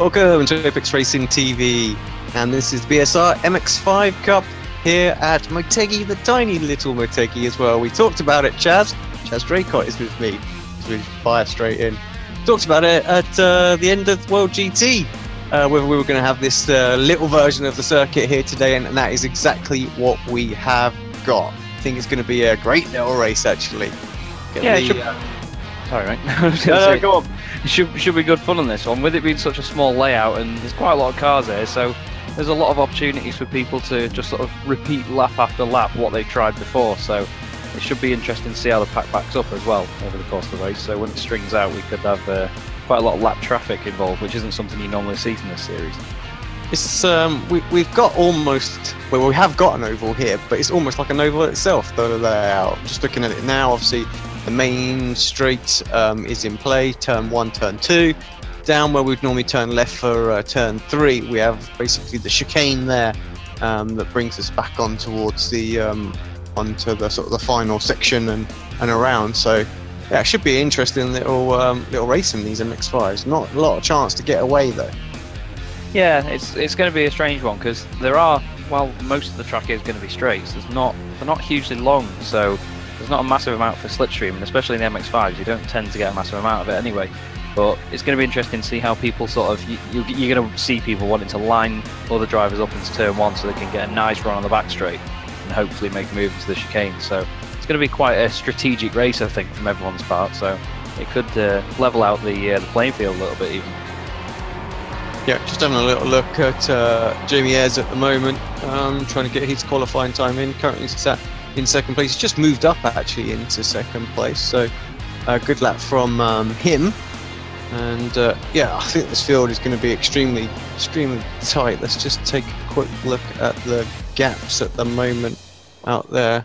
Welcome to Apex Racing TV, and this is BSR MX5 Cup here at Motegi, the tiny little Motegi as well. We talked about it, Chaz Draycott is with me. He's really fire straight in. Talked about it at the end of World GT, whether we were going to have this little version of the circuit here today, and that is exactly what we have got. I think it's going to be a great little race, actually. Sorry, mate. No, go on. Should be good fun on this one, with it being such a small layout and there's quite a lot of cars here, so there's a lot of opportunities for people to just sort of repeat lap after lap what they've tried before, so it should be interesting to see how the pack backs up as well over the course of the race. So when it strings out, we could have quite a lot of lap traffic involved, which isn't something you normally see from this series. It's we've got almost, well, we have got an oval here, but it's almost like an oval itself, the layout. Just looking at it now, obviously the main straight is in play, turn 1, turn 2. Down where we'd normally turn left for turn 3, we have basically the chicane there that brings us back on towards the onto the sort of the final section and around. So yeah, it should be an interesting little race in these MX5s. Not a lot of chance to get away though. Yeah, it's going to be a strange one because while most of the track is going to be straights, they're not hugely long, so there's not a massive amount for slipstream, and especially in the MX5s, you don't tend to get a massive amount of it anyway. But it's going to be interesting to see how people sort of, you're going to see people wanting to line other drivers up into turn 1 so they can get a nice run on the back straight and hopefully make a move into the chicane. So it's going to be quite a strategic race, I think, from everyone's part. So it could level out the playing field a little bit even. Yeah, just having a little look at Jamie Ayres at the moment, trying to get his qualifying time in. Currently sat in second place. He's just moved up actually into second place, so good lap from him. And yeah, I think this field is going to be extremely tight. Let's just take a quick look at the gaps at the moment out there.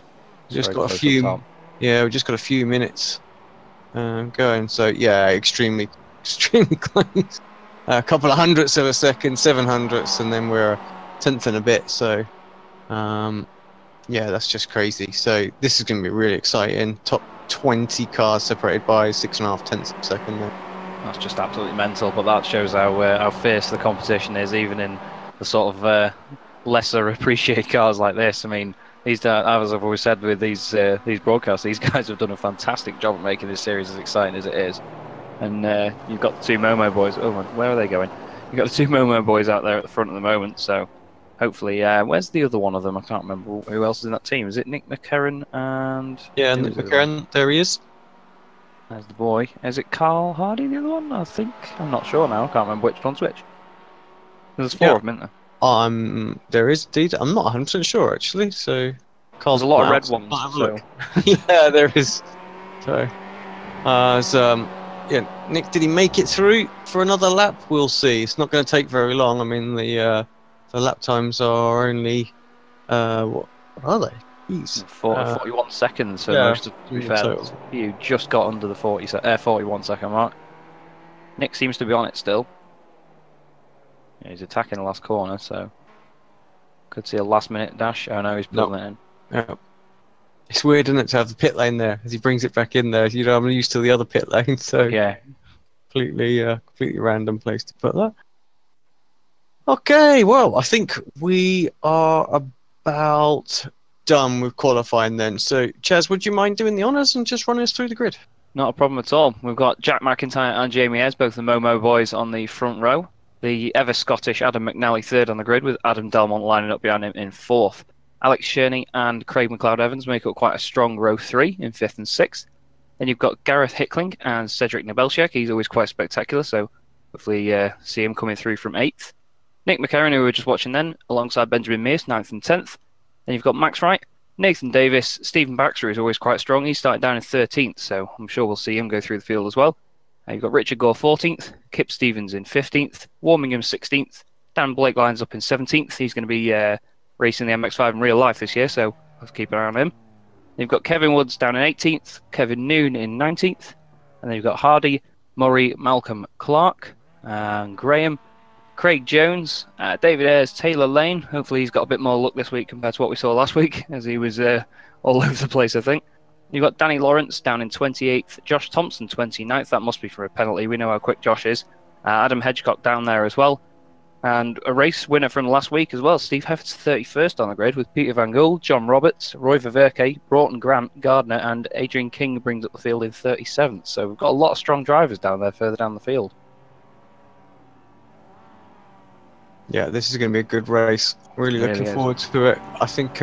We've just got a few, yeah, we've just got a few minutes going. So yeah, extremely close. A couple of hundredths of a second, 700ths, and then we're a tenth and a bit. So yeah, that's just crazy. So this is going to be really exciting. Top 20 cars separated by 6.5 tenths of a second there. That's just absolutely mental, but that shows how fierce the competition is, even in the sort of lesser appreciated cars like this. I mean, as I've always said with these broadcasts, these guys have done a fantastic job of making this series as exciting as it is. And you've got the two Momo boys. Oh, where are they going? You've got the two Momo boys out there at the front at the moment, so hopefully, where's the other one of them? I can't remember who else is in that team. Is it Nick McCarron and... Yeah, Nick McCarron, there he is. There's the boy. Is it Carl Hardy, the other one? I think. I'm not sure now. I can't remember which one's which. There's 4 of them, isn't there? There is indeed. I'm not 100% sure, actually, so... There's a lot of red ones. So. Yeah, there is. So, yeah, Nick, did he make it through for another lap? We'll see. It's not going to take very long. I mean, the lap times are only what are they? Jeez. 41 seconds. So yeah, most of, to be fair, you just got under the 41 second mark. Nick seems to be on it still. Yeah, he's attacking the last corner, so could see a last minute dash. Oh no, he's pulling it in. Yeah. It's weird, isn't it, to have the pit lane there as he brings it back in there. You know, I'm used to the other pit lane, so yeah, completely random place to put that. Okay, well, I think we are about done with qualifying then. So, Chaz, would you mind doing the honours and just running us through the grid? Not a problem at all. We've got Jack McIntyre and Jamie Ayres, both the Momo boys, on the front row. The ever-Scottish Adam McNally third on the grid, with Adam Delmont lining up behind him in fourth. Alex Sherney and Craig McLeod-Evans make up quite a strong row 3 in 5th and 6th. Then you've got Gareth Hickling and Cedric Nebelsiak. He's always quite spectacular, so hopefully see him coming through from 8th. Nick McCarron, who we were just watching then, alongside Benjamin Mears, 9th and 10th. Then you've got Max Wright, Nathan Davis, Stephen Baxter, who's always quite strong. He's started down in 13th, so I'm sure we'll see him go through the field as well. You've got Richard Gore 14th, Kip Stevens in 15th, Warmingham 16th, Dan Blake lines up in 17th. He's going to be racing the MX5 in real life this year, so let's keep an eye on him. You've got Kevin Woods down in 18th, Kevin Noon in 19th, and then you've got Hardy, Murray, Malcolm, Clark, and Graham, Craig Jones, David Ayres, Taylor Lane. Hopefully he's got a bit more luck this week compared to what we saw last week, as he was all over the place, I think. You've got Danny Lawrence down in 28th, Josh Thompson 29th. That must be for a penalty. We know how quick Josh is. Adam Hedgecock down there as well. And a race winner from last week as well. Steve Heffert's 31st on the grid with Peter Van Gool, John Roberts, Roy Ververke, Broughton Grant, Gardner, and Adrian King brings up the field in 37th. So we've got a lot of strong drivers down there further down the field. Yeah, this is going to be a good race. Really looking forward to it. I think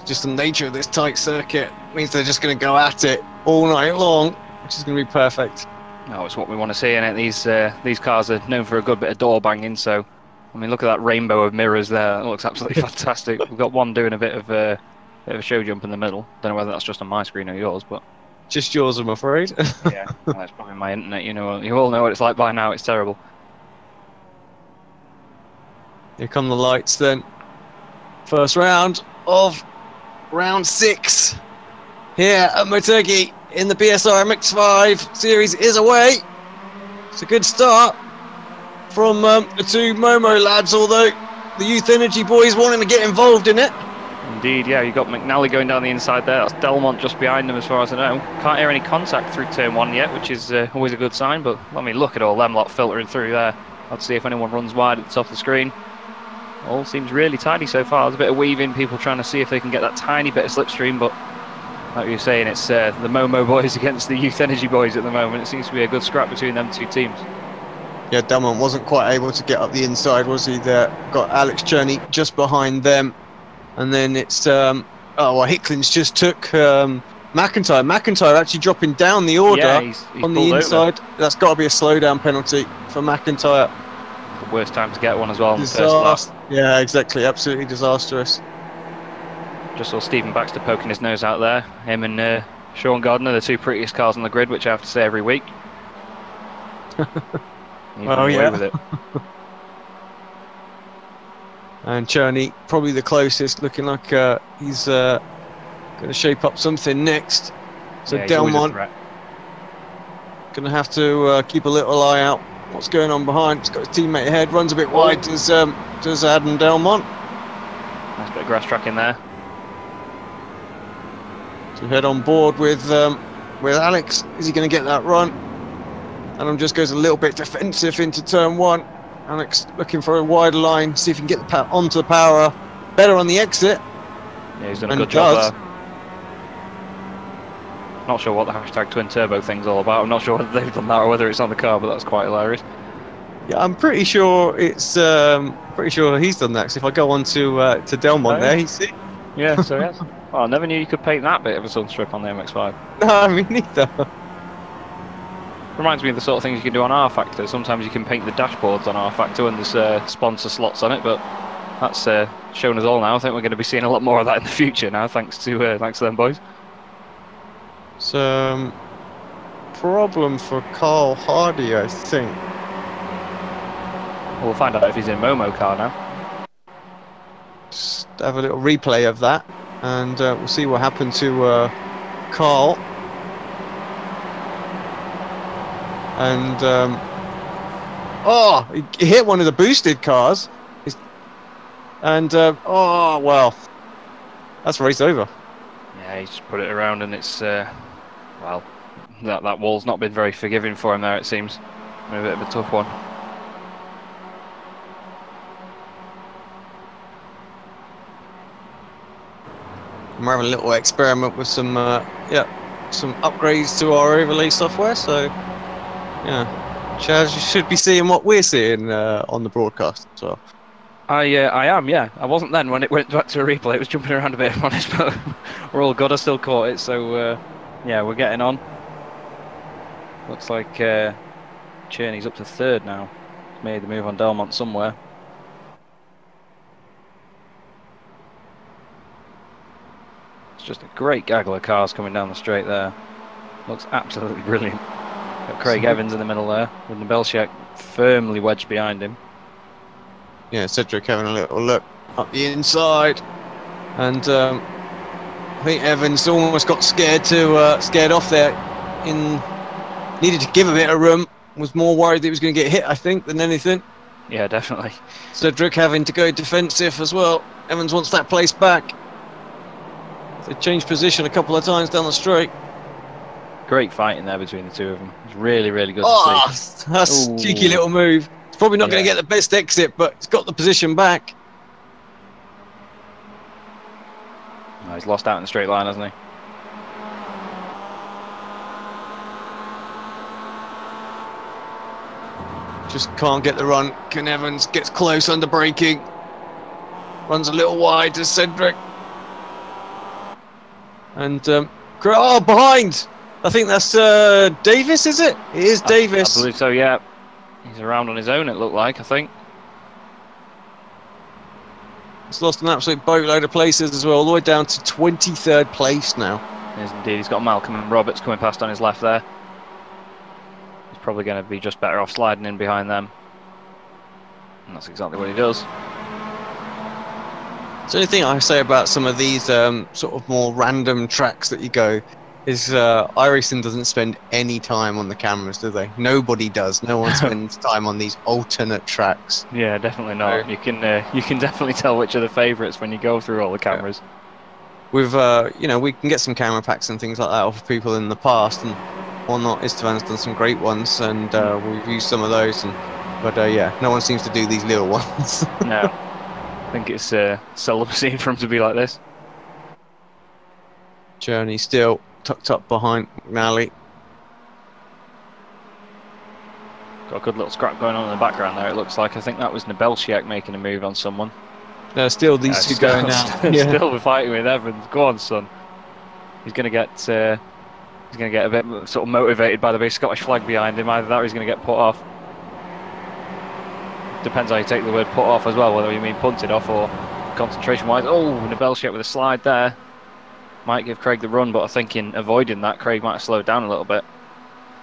just the nature of this tight circuit means they're just going to go at it all night long, which is going to be perfect. Oh, it's what we want to see in it. These cars are known for a good bit of door banging, so I mean, look at that rainbow of mirrors there. It looks absolutely fantastic. We've got one doing a bit of a show jump in the middle. Don't know whether that's just on my screen or yours, but just yours, I'm afraid. Yeah, well, that's probably my internet. You all know what it's like by now. It's terrible. Here come the lights then. First round of round 6 here at Motegi in the BSR MX5 series is away. It's a good start from the 2 Momo lads, although the Youth Energy boys wanting to get involved in it. Indeed, yeah, you've got McNally going down the inside there. That's Delmont just behind them as far as I know. Can't hear any contact through turn 1 yet, which is always a good sign, but I mean, look at all them lot filtering through there. Let's see if anyone runs wide at the top of the screen. All seems really tidy so far. There's a bit of weaving, people trying to see if they can get that tiny bit of slipstream, but like you were saying, it's the Momo boys against the Youth Energy boys at the moment. It seems to be a good scrap between them 2 teams. Yeah, Delmont wasn't quite able to get up the inside, was he? There got Alex Cherney just behind them, and then it's Hicklins just took McIntyre. McIntyre actually dropping down the order, yeah, he's on the inside. Over. That's got to be a slowdown penalty for McIntyre. The worst time to get one as well. Yeah, exactly. Absolutely disastrous. Just saw Stephen Baxter poking his nose out there. Him and Sean Gardner, the 2 prettiest cars on the grid, which I have to say every week. Well, yeah. With it. And Cherney probably the closest, looking like he's going to shape up something next. So yeah, Delmont going to have to keep a little eye out. What's going on behind? He's got his teammate ahead, runs a bit wide. Does Adam Delmont? Nice bit of grass track in there. To head on board with Alex. Is he going to get that run? Adam just goes a little bit defensive into turn 1. Alex looking for a wider line, see if he can get the onto the power better on the exit. Yeah, he's done a good job there. Not sure what the hashtag twin turbo thing's all about. I'm not sure whether they've done that or whether it's on the car, but that's quite hilarious. Yeah, I'm pretty sure it's pretty sure he's done that. Cause if I go on to Delmont there, he's see. Yeah, so yes. Oh, I never knew you could paint that bit of a sun strip on the MX5. No, I mean neither. Reminds me of the sort of things you can do on R-Factor. Sometimes you can paint the dashboards on R-Factor and there's sponsor slots on it, but that's shown us all now. I think we're going to be seeing a lot more of that in the future now, thanks to them boys. Some problem for Carl Hardy, I think. We'll find out if he's in Momo car now. Just have a little replay of that, and we'll see what happened to Carl. And he hit one of the boosted cars, and oh well, that's race over. Yeah, he's put it around, and it's well, that wall's not been very forgiving for him there. It seems a bit of a tough one. We're having a little experiment with some some upgrades to our overlay software. So yeah, Chaz, you should be seeing what we're seeing on the broadcast as well. I am, yeah. I wasn't then when it went back to a replay. It was jumping around a bit, if I'm honest, but we're all good. I still caught it, so yeah, we're getting on. Looks like Cherney's up to 3rd now. He's made the move on Delmont somewhere. It's just a great gaggle of cars coming down the straight there. Looks absolutely brilliant. Got Craig Evans in the middle there, with Nebelsiak firmly wedged behind him. Yeah, Cedric having a little look up the inside, and I think Evans almost got scared off there. Needed to give a bit of room. Was more worried that he was going to get hit, I think, than anything. Yeah, definitely. Cedric having to go defensive as well. Evans wants that place back. They changed position a couple of times down the straight. Great fighting there between the two of them. It's really, really good to Oh, see. that's a cheeky little move. It's probably not going to get the best exit, but it's got the position back. Oh, he's lost out in the straight line, hasn't he? Just can't get the run. Ken Evans gets close under braking. Runs a little wide to Cedric. And, oh, behind! I think that's Davis, is it? It is Davis. I believe so, yeah. He's around on his own, it looked like, I think. He's lost an absolute boatload of places as well, all the way down to 23rd place now. Yes, indeed. He's got Malcolm and Roberts coming past on his left there. He's probably going to be just better off sliding in behind them. And that's exactly what he does. The only thing I say about some of these sort of more random tracks that you go is iRacing doesn't spend any time on the cameras, do they? Nobody does. No one spends time on these alternate tracks. Yeah, definitely not. You can definitely tell which are the favourites when you go through all the cameras. We've you know, we can get some camera packs and things like that off of people in the past, and whatnot. Istvan's done some great ones, and we've used some of those. But yeah, no one seems to do these little ones. No, I think it's seldom seen for him to be like this. Journey still tucked up behind McNally. Got a good little scrap going on in the background there, it looks like. I think that was Nebelsiak making a move on someone. No, still these two going now. Still fighting with Evans. Go on, son. He's going to get a bit sort of motivated by the big Scottish flag behind him. Either that or he's going to get put off. Depends how you take the word put off as well, whether you mean punted off or concentration-wise. Oh, Nebelsiak with a slide there. Might give Craig the run, but I think in avoiding that, Craig might have slowed down a little bit.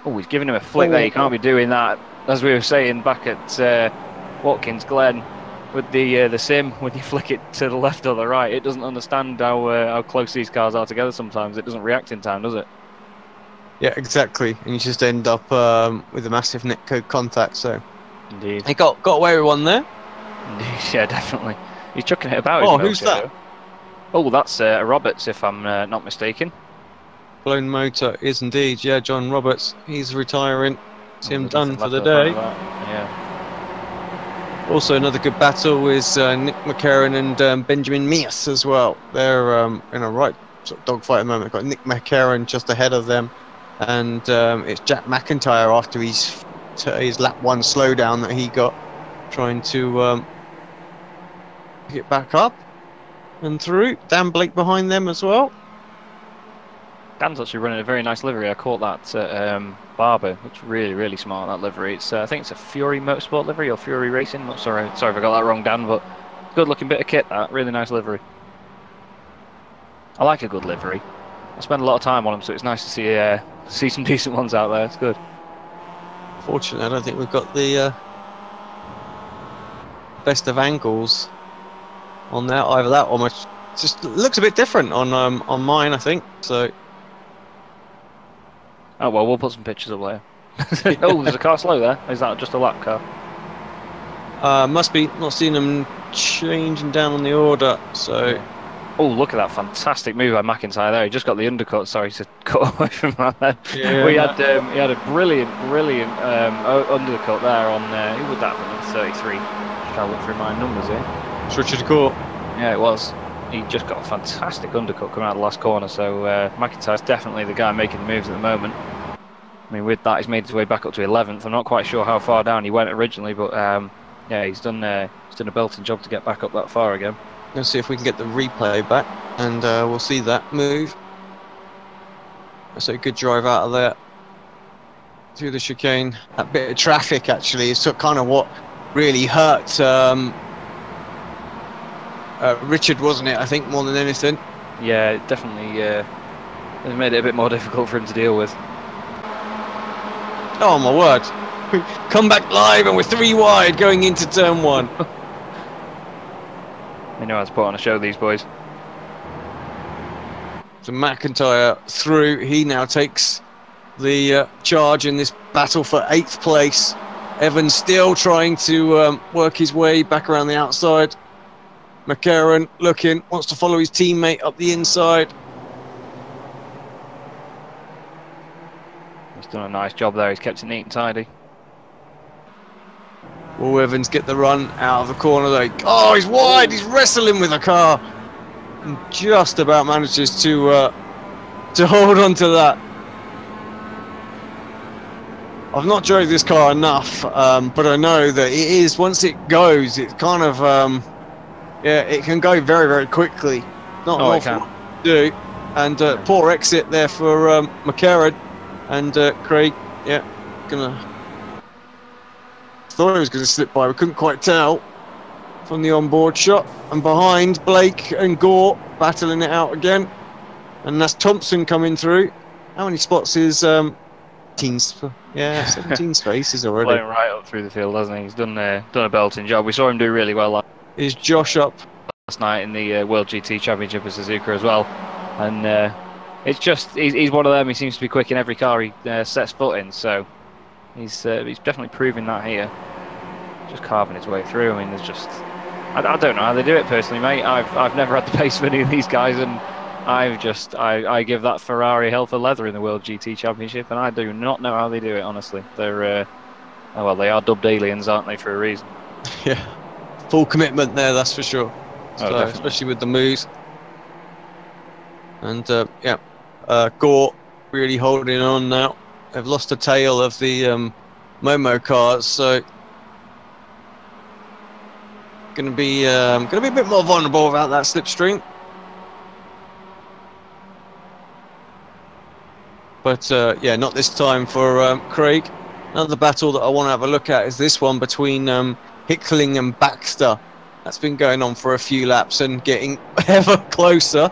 Oh, he's giving him a flick there. You can't be doing that. As we were saying back at Watkins Glen, with the sim, when you flick it to the left or the right, it doesn't understand how close these cars are together sometimes. It doesn't react in time, does it? Yeah, exactly. And you just end up with a massive netcode contact, so... Indeed. He got away with one there. Indeed, yeah, definitely. He's chucking it about. Oh, who's that? Oh, that's Roberts, if I'm not mistaken. Blown motor is indeed, yeah, John Roberts. He's retiring. It's him done for the day. Yeah. Also, another good battle is Nick McCarron and Benjamin Mias as well. They're in a right sort of dogfight at the moment. Got Nick McCarron just ahead of them, and it's Jack McIntyre after his lap one slowdown that he got, trying to get back up and through. Dan Blake behind them as well. Dan's actually running a very nice livery. I caught that at Barber. Looks really, really smart, that livery. It's I think it's a Fury Motorsport livery or Fury Racing. I'm sorry if I got that wrong, Dan, but good looking bit of kit, that. Really nice livery. I like a good livery. I spend a lot of time on them, so it's nice to see some decent ones out there. It's good. Fortunately, I don't think we've got the best of angles on there. Either that or much. Just looks a bit different on mine, I think. So. Oh well, we'll put some pictures up later. Oh, there's a car slow there. Is that just a lap car? Must be. Not seeing them changing down on the order. So. Oh, look at that fantastic move by McIntyre there. He just got the undercut. Sorry to cut away from that. Yeah, he had a brilliant undercut there on. Who would that have been? 33. Just trying to look through my numbers here. It's Richard Court. Yeah, it was. He just got a fantastic undercut coming out of the last corner. So McIntyre's definitely the guy making the moves at the moment. I mean, with that, he's made his way back up to 11th. I'm not quite sure how far down he went originally, but yeah, he's done a belting job to get back up that far again. Let's see if we can get the replay back, and we'll see that move. That's a good drive out of there through the chicane. That bit of traffic actually is kind of what really hurt Richard, wasn't it? I think more than anything. Yeah, it definitely it made it a bit more difficult for him to deal with. Oh my word! Come back live, and we're 3 wide going into turn 1. They know how to put on a show, these boys. So McIntyre through. He now takes the charge in this battle for 8th place. Evans still trying to work his way back around the outside. McCarron looking, wants to follow his teammate up the inside. He's done a nice job there. He's kept it neat and tidy. Will Evans get the run out of the corner? Oh, he's wide. He's wrestling with the car, and just about manages to hold on to that. I've not drove this car enough, but I know that it is, once it goes, it's kind of yeah, it can go very, very quickly. Not an awful lot to do. And poor exit there for McCarran. And Craig, yeah, thought he was going to slip by. We couldn't quite tell from the onboard shot. And behind, Blake and Gore battling it out again. And that's Thompson coming through. How many spots is 17 spaces already. Playing right up through the field, hasn't he? He's done a belting job. We saw him do really well Is Josh up last night in the World GT Championship at Suzuka as well. And it's just, he's one of them. He seems to be quick in every car he sets foot in. So he's definitely proving that here. Just carving his way through. I mean, there's just, I don't know how they do it personally, mate. I've never had the pace of any of these guys, and I give that Ferrari hell for leather in the World GT Championship, and I do not know how they do it, honestly. They're well, they are dubbed aliens, aren't they, for a reason? Yeah, full commitment there, that's for sure. So, especially with the moves. And yeah, Gore really holding on now. They've lost the tail of the Momo cars, so gonna be a bit more vulnerable without that slipstream. But yeah, not this time for Craig. Another battle that I want to have a look at is this one between Hickling and Baxter. That's been going on for a few laps and getting ever closer.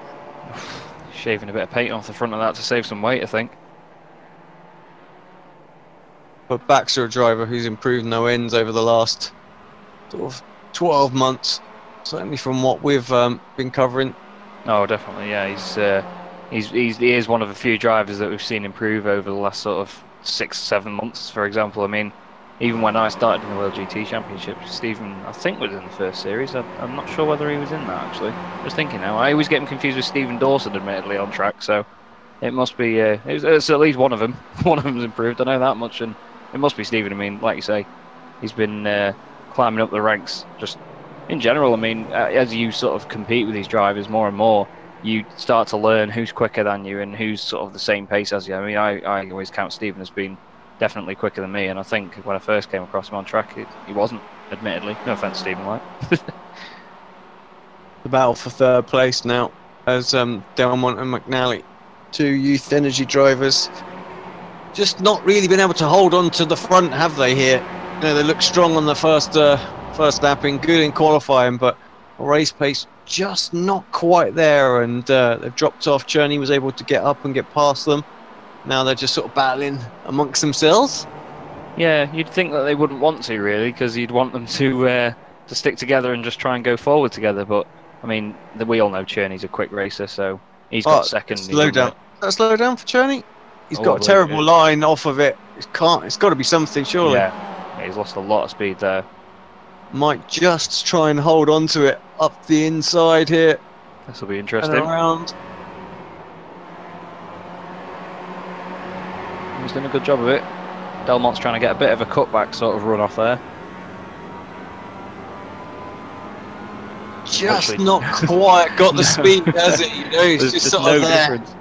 Shaving a bit of paint off the front of that to save some weight, I think. But Baxter, a driver who's improved no ends over the last sort of 12 months, certainly from what we've been covering. Oh, definitely, yeah. He is one of a few drivers that we've seen improve over the last sort of 6-7 months, for example. I mean, even when I started in the World GT Championship, Stephen, I think, was in the first series. I'm not sure whether he was in that, actually. Just thinking now. I always get him confused with Stephen Dawson, admittedly, on track, so it must be, it's at least one of them. One of them's improved, I know that much, and it must be Stephen. I mean, like you say, he's been climbing up the ranks, just in general. I mean, as you sort of compete with these drivers more and more, you start to learn who's quicker than you and who's sort of the same pace as you. I mean, I always count Stephen as being definitely quicker than me, and I think when I first came across him on track, he wasn't, admittedly. No offence, Stephen White. The battle for third place now, as Delmont and McNally, two youth energy drivers, just not really been able to hold on to the front, have they, here? You know, they look strong on the first lap, in good in qualifying, but race pace just not quite there, and they've dropped off. Cherney was able to get up and get past them. Now they're just sort of battling amongst themselves. Yeah, you'd think that they wouldn't want to, really, because you'd want them to stick together and just try and go forward together. But I mean, we all know Cherney's a quick racer, so he's got second. Slow down. Slow down for Cherney. He's got a terrible line off of it. It's got to be something, surely. Yeah, he's lost a lot of speed there. Might just try and hold on to it up the inside here. This will be interesting. And around. He's doing a good job of it. Delmont's trying to get a bit of a cutback sort of run off there. Just not quite got the speed, has it? You know, it's just sort of there. Difference.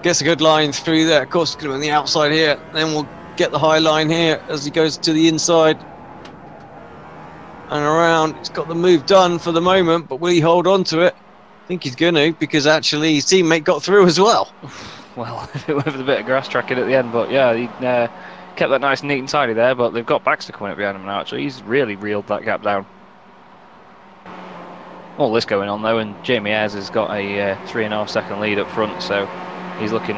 Gets a good line through there. Of course, it's going to be on the outside here. Then we'll get the high line here as he goes to the inside. And around. He's got the move done for the moment, but will he hold on to it? I think he's going to, because actually his teammate got through as well. Well, it went with a bit of grass tracking at the end, but yeah, he kept that nice and neat and tidy there, but they've got Baxter coming up behind him now, actually. He's really reeled that gap down. All this going on, though, and Jamie Ayres has got a 3.5 second lead up front, so he's looking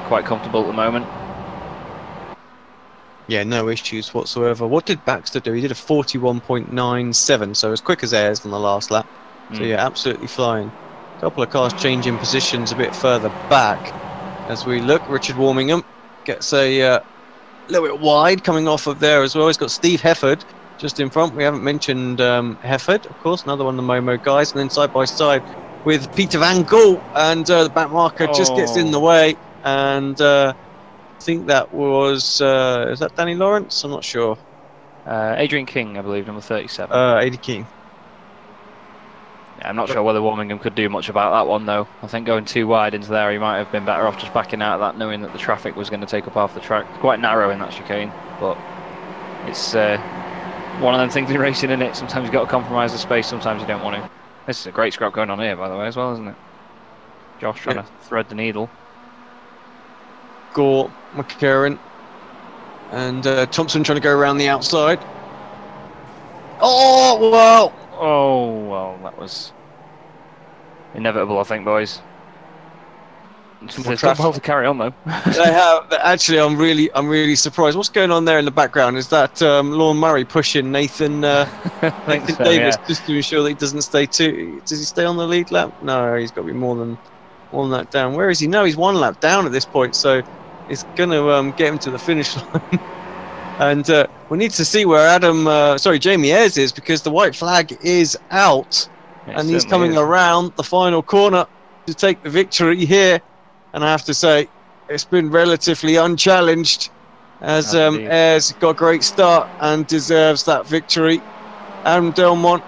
quite comfortable at the moment. Yeah, no issues whatsoever. What did Baxter do? He did a 41.97, so as quick as Ayres on the last lap. So yeah, absolutely flying. A couple of cars changing positions a bit further back as we look. Richard Warmingham gets a little bit wide coming off of there as well. He's got Steve Hefford just in front. We haven't mentioned Hefford, of course, another one of the Momo guys. And then side by side with Peter Van Gool, and the back marker just gets in the way. And think that was is that Danny Lawrence? I'm not sure. Adrian King, I believe, number 37. AD King. Yeah, I'm not sure whether Warmingham could do much about that one, though. I think going too wide into there, he might have been better off just backing out of that, knowing that the traffic was going to take up half the track. It's quite narrow in that chicane, but it's one of them things in racing, isn't it? Sometimes you've got to compromise the space, sometimes you don't want to. This is a great scrap going on here, by the way, as well, isn't it? Josh trying to thread the needle. Gore, McCarran, and Thompson trying to go around the outside. Oh, wow! Oh, well, that was inevitable, I think, boys. They've got both to carry on, though. They have. Actually, I'm really surprised. What's going on there in the background? Is that Lorne Murray pushing Nathan, Nathan Davis just to ensure that he doesn't stay too? Does he stay on the lead lap? No, he's got to be more than that down. Where is he? No, he's one lap down at this point, so it's going to get him to the finish line. And we need to see where Jamie Ayres is, because the white flag is out, and he's coming around the final corner to take the victory here. And I have to say, it's been relatively unchallenged, as Ayres got a great start and deserves that victory. Adam Delmont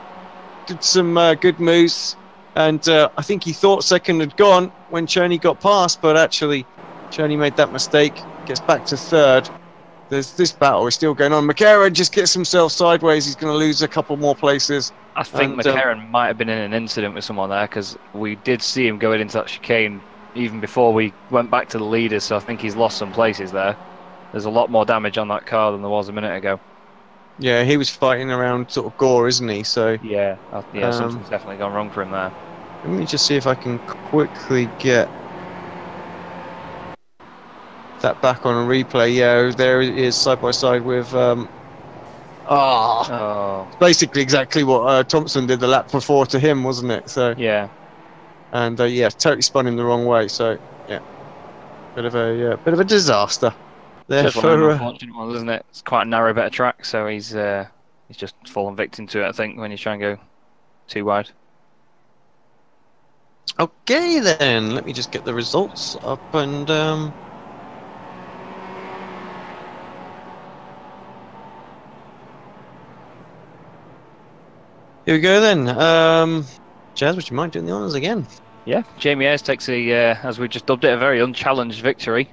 did some good moves, and I think he thought second had gone when Cherney got past, but actually Cherney made that mistake, gets back to third. This battle is still going on. McCarran just gets himself sideways. He's going to lose a couple more places. I think McCarran might have been in an incident with someone there, because we did see him going into that chicane even before we went back to the leaders, so I think he's lost some places there. There's a lot more damage on that car than there was a minute ago. Yeah, he was fighting around sort of Gore, isn't he? So yeah, something's definitely gone wrong for him there. Let me just see if I can quickly get that back on a replay. Yeah, there it is, side by side with basically exactly what Thompson did the lap before to him, wasn't it? So yeah, and yeah, totally spun him the wrong way. So yeah, bit of a disaster there. Just one of the unfortunate ones, isn't it? It's quite a narrow bit of track, so he's just fallen victim to it, I think, when he's trying to go too wide. Okay then, let me just get the results up and here we go then. Jazz, would you mind doing the honours again? Yeah, Jamie Ayres takes as we just dubbed it, a very unchallenged victory.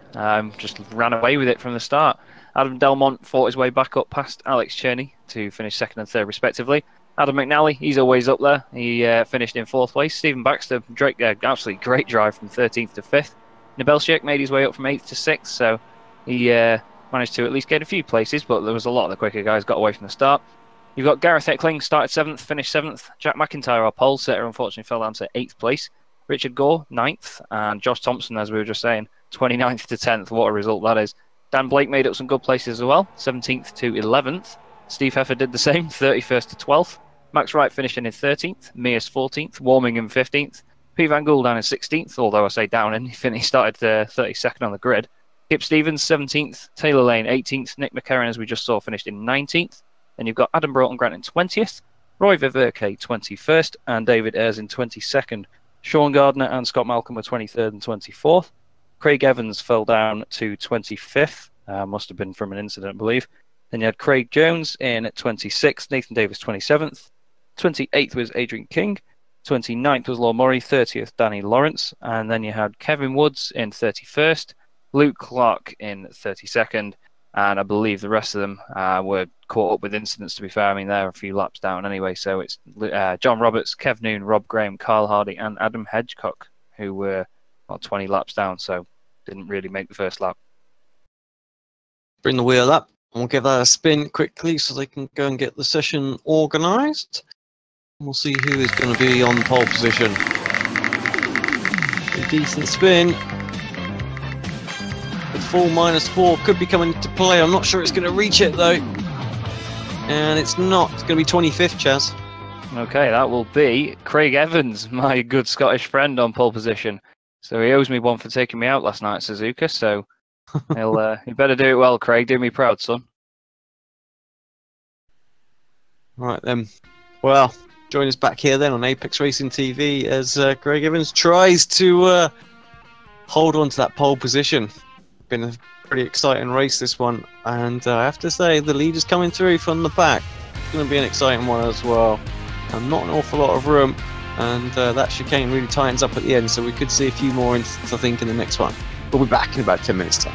Just ran away with it from the start. Adam Delmont fought his way back up past Alex Cherney to finish second and third respectively. Adam McNally, he's always up there. He finished in fourth place. Stephen Baxter, absolutely great drive from 13th to 5th. Nebelsiak made his way up from 8th to 6th, so he managed to at least get a few places, but there was a lot of the quicker guys got away from the start. You've got Gareth Eckling, started 7th, finished 7th. Jack McIntyre, our pole setter, unfortunately fell down to 8th place. Richard Gore, 9th. And Josh Thompson, as we were just saying, 29th to 10th. What a result that is. Dan Blake made up some good places as well, 17th to 11th. Steve Heffer did the same, 31st to 12th. Max Wright finishing in 13th. Mears 14th. Warmingham 15th. P. Van Gool down in 16th, although I say down in, he started 32nd on the grid. Kip Stevens, 17th. Taylor Lane, 18th. Nick McCarran, as we just saw, finished in 19th. Then you've got Adam Broughton Grant in 20th, Roy Viverke 21st, and David Ayres in 22nd. Sean Gardner and Scott Malcolm were 23rd and 24th. Craig Evans fell down to 25th, must have been from an incident, I believe. Then you had Craig Jones in 26th, Nathan Davis 27th. 28th was Adrian King, 29th was Lorne Murray, 30th Danny Lawrence, and then you had Kevin Woods in 31st, Luke Clark in 32nd. And I believe the rest of them were caught up with incidents, to be fair. I mean, they're a few laps down anyway. So it's John Roberts, Kev Noon, Rob Graham, Kyle Hardy, and Adam Hedgecock, who were 20 laps down, so didn't really make the first lap. Bring the wheel up, and we'll give that a spin quickly so they can go and get the session organised. We'll see who is going to be on pole position. A decent spin. The full -4 could be coming into play. I'm not sure it's going to reach it though. And it's not. It's going to be 25th, Chaz. Okay, that will be Craig Evans, my good Scottish friend, on pole position. So he owes me one for taking me out last night at Suzuka, so he better do it well, Craig. Do me proud, son. Right then. Well, join us back here then on Apex Racing TV as Craig Evans tries to hold on to that pole position. been a pretty exciting race, this one, and I have to say the lead is coming through from the back. It's going to be an exciting one as well, and not an awful lot of room, and that chicane really tightens up at the end, so we could see a few more, I think, in the next one. We'll be back in about 10 minutes time.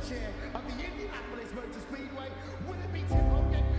finish here of the Indianapolis Motor Speedway. Will it be Tim Hogan?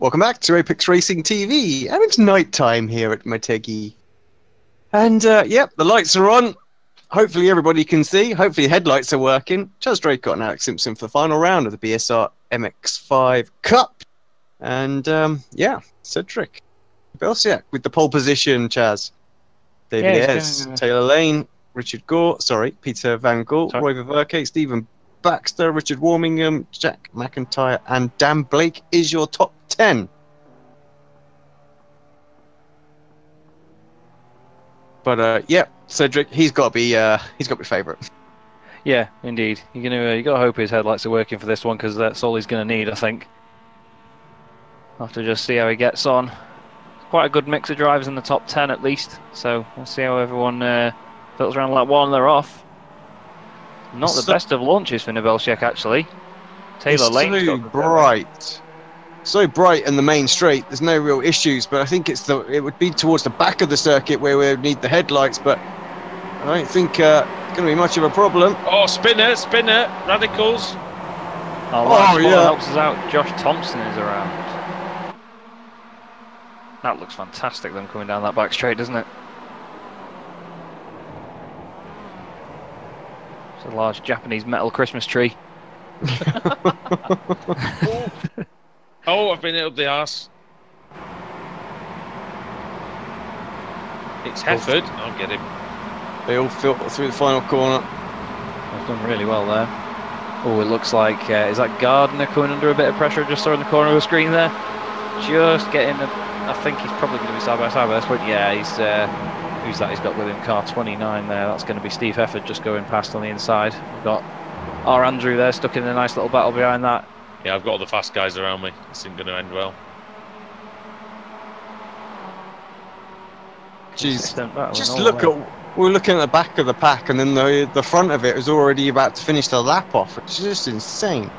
Welcome back to Apex Racing TV, and it's night time here at Motegi. And yep, the lights are on. Hopefully everybody can see. Hopefully headlights are working. Chaz Drake and Alex Simpson for the final round of the BSR MX5 Cup. And yeah, Cedric Belsiak with the pole position, Chaz. David Ayres, Taylor Lane, Richard Gore, Peter Van Gaal, Roy Verke, Stephen Baxter, Richard Warmingham, Jack McIntyre, and Dan Blake is your top 10. But yeah, Cedric, he's got to be favourite. Yeah, indeed. You got to hope his headlights are working for this one, because that's all he's going to need, I think. I'll have to just see how he gets on. Quite a good mix of drivers in the top 10 at least, so we'll see how everyone filters around lap 1. They're off. Not the best of launches for Belsiak, actually. Taylor Lane's got bright. So bright in the main straight, there's no real issues, but I think it would be towards the back of the circuit where we would need the headlights, but I don't think it's going to be much of a problem. Oh, spinner, radicals. Oh yeah. Helps us out. Josh Thompson is around. That looks fantastic, them coming down that back straight, doesn't it? It's a large Japanese metal Christmas tree. Oh, I've been hit up the arse. It's Hefford. I'll get him. They all filter through the final corner. They've done really well there. Oh, it looks like, is that Gardner coming under a bit of pressure? Just saw in the corner of the screen there. Just getting, I think he's probably going to be side by side with this one. Yeah, he's, who's that he's got with him? Car 29 there. That's going to be Steve Hefford just going past on the inside. We've got our Andrew there stuck in a nice little battle behind that. Yeah, I've got all the fast guys around me. This isn't going to end well. Jeez, just look at, we're looking at the back of the pack, and then the front of it is already about to finish the lap off. It's just insane.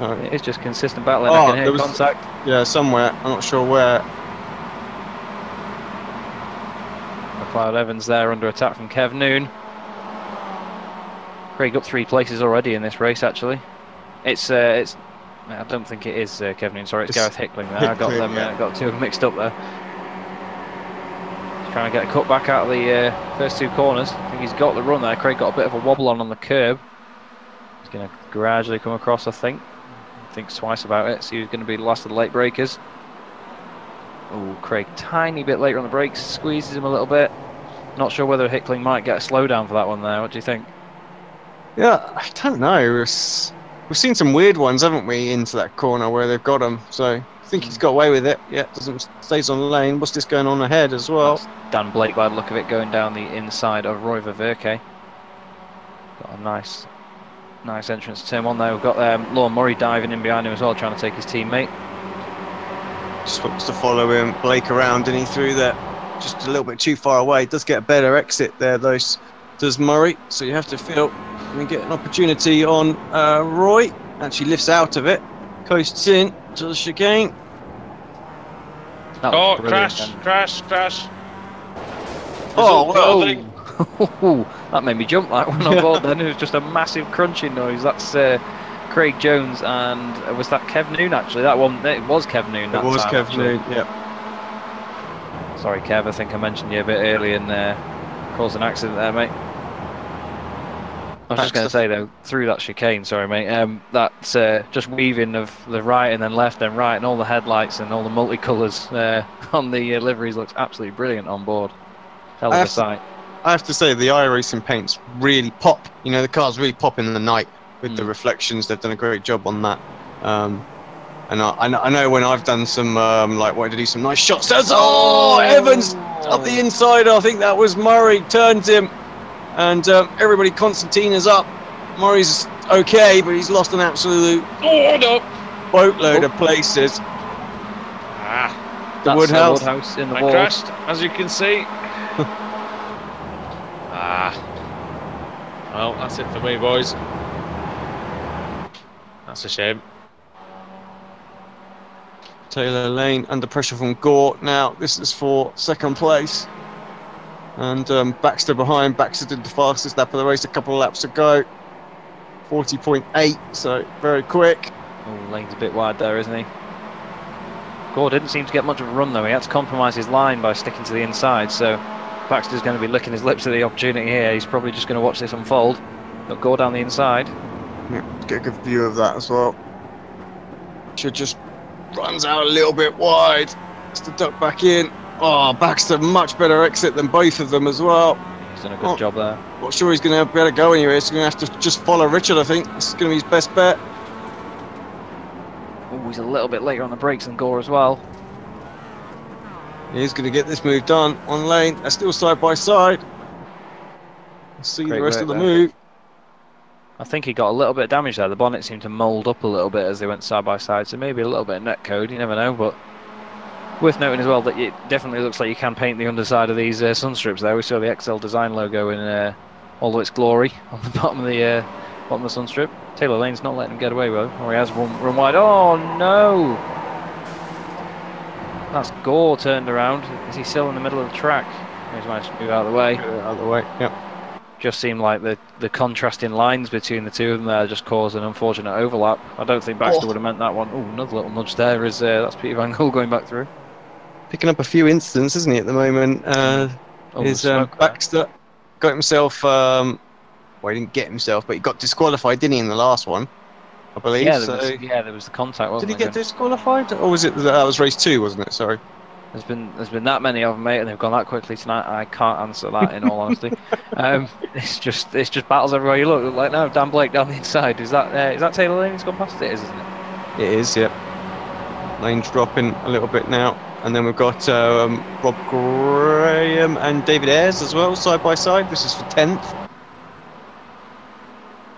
It is just consistent battling. I can hear contact. Yeah, somewhere. I'm not sure where. McLeod Evans there under attack from Kev Noon. Craig up 3 places already in this race, actually. It's I don't think it is Kev Noon. Sorry, it's Gareth Hickling there. I got them. Got 2 of them mixed up there. He's trying to get a cut back out of the first 2 corners. I think he's got the run there. Craig got a bit of a wobble on the curb. He's going to gradually come across, I think. Thinks twice about it. See who's going to be the last of the late breakers. Oh, Craig, tiny bit later on the brakes, squeezes him a little bit. Not sure whether Hickling might get a slowdown for that one there. What do you think? Yeah, I don't know. We've seen some weird ones, haven't we, into that corner where they've got him. So I think he's got away with it. Yeah, stays on the lane. What's this going on ahead as well? That's Dan Blake, by the look of it, going down the inside of Roy Verke. Got a nice entrance to turn 1 there. We've got Lorne Murray diving in behind him as well, trying to take his teammate. Just wants to follow him. Blake around, and he threw that just a little bit too far away. Does get a better exit there, though, does Murray. So you have to feel and get an opportunity on Roy. Actually lifts out of it, coasts in to the chicane. Oh, crash. Oh, well. That made me jump like one on board then. It was just a massive crunching noise. That's Craig Jones and was that Kev Noon actually? That one, it was Kev Noon that time. It was Kev Noon, yep. Sorry Kev, I think I mentioned you a bit early and caused an accident there, mate. I was just going to say though, through that chicane, sorry mate, that's just weaving of the right and then left and right and all the headlights and all the multicolours on the liveries looks absolutely brilliant on board. Hell of a sight. I have to say the iRacing paints really pop. You know, the cars really pop in the night with the reflections. They've done a great job on that. And I know when I've done some like wanted to do some nice shots. That's Evans up the inside. I think that was Murray turns him, and everybody. Constantina's up. Murray's okay, but he's lost an absolute boatload of places. The Woodhouse in the I wall. crashed, as you can see. Well, that's it for me, boys. That's a shame. Taylor Lane under pressure from Gore. Now this is for 2nd place, and Baxter behind. Baxter did the fastest lap of the race a couple of laps ago, 40.8, so very quick. Oh, Lane's a bit wide there, isn't he? Gore didn't seem to get much of a run though. He had to compromise his line by sticking to the inside. So Baxter's going to be licking his lips at the opportunity here. He's probably just going to watch this unfold. Got Gore down the inside. Yeah, get a good view of that as well. Should just runs out a little bit wide. Has to duck back in. Oh, Baxter, much better exit than both of them as well. He's done a good job there. Not sure he's going to be able to go anywhere. He's going to have to just follow Richard, I think. This is going to be his best bet. Oh, he's a little bit later on the brakes than Gore as well. He's going to get this move done on lane. They're still side by side. Let's see Great the rest work of the there. move. I think he got a little bit of damage there. The bonnet seemed to mould up a little bit as they went side by side, so maybe a little bit of net code, you never know. But worth noting as well that it definitely looks like you can paint the underside of these sun strips there. We saw the XL Design logo in all of its glory on the bottom of the sun strip. Taylor Lane's not letting him get away with it, or he has run wide. Oh no! That's Gore turned around. Is he still in the middle of the track? He's managed to move out of the way. Out of the way, yep. Just seemed like the contrasting lines between the two of them there just caused an unfortunate overlap. I don't think Baxter would have meant that one. Oh, another little nudge there is that's Peter Van Gogh going back through. Picking up a few incidents, isn't he, at the moment? Baxter got himself, well, he didn't get himself, but he got disqualified, didn't he, in the last one, I believe? Yeah, there was the contact, wasn't Did there? he get disqualified? Or was it that was race 2, wasn't it? Sorry. There's been that many of them, mate, and they've gone that quickly tonight. I can't answer that in all honesty. It's just battles everywhere you look. Like now, Dan Blake down the inside. Is that Taylor Lane? He's gone past it, isn't it? It is, yep. Lane's dropping a little bit now. And then we've got Rob Graham and David Ayres as well, side by side. This is for 10th.